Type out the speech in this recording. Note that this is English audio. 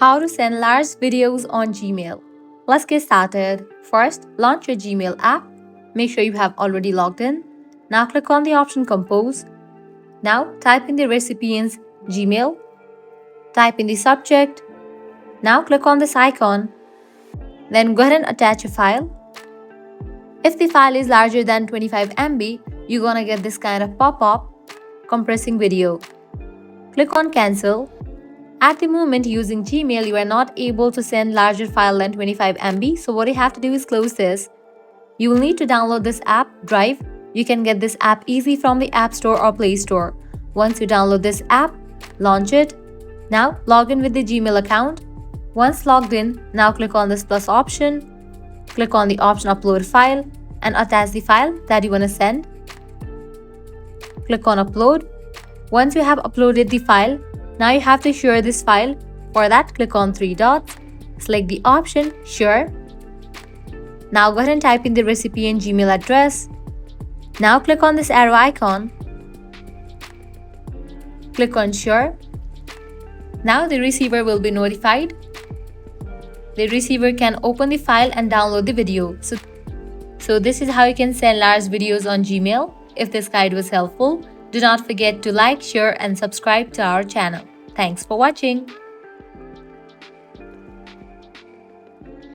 How to send large videos on Gmail. Let's get started. First, launch your Gmail app. Make sure you have already logged in. Now click on the option Compose. Now type in the recipient's Gmail. Type in the subject. Now click on this icon. Then go ahead and attach a file. If the file is larger than 25 MB, you're gonna get this kind of pop-up compressing video. Click on Cancel. At the moment, using Gmail, you are not able to send larger file than 25 MB. So what you have to do is close this. You will need to download this app, Drive. You can get this app easy from the App Store or Play Store. Once you download this app, launch it. Now log in with the Gmail account. Once logged in, now click on this plus option. Click on the option Upload File and attach the file that you want to send. Click on Upload. Once you have uploaded the file, now you have to share this file. For that, click on three dots. Select the option Share. Now go ahead and type in the recipient Gmail address. Now click on this arrow icon. Click on Share. Now the receiver will be notified. The receiver can open the file and download the video. So this is how you can send large videos on Gmail. If this guide was helpful, do not forget to like, share and subscribe to our channel. Thanks for watching.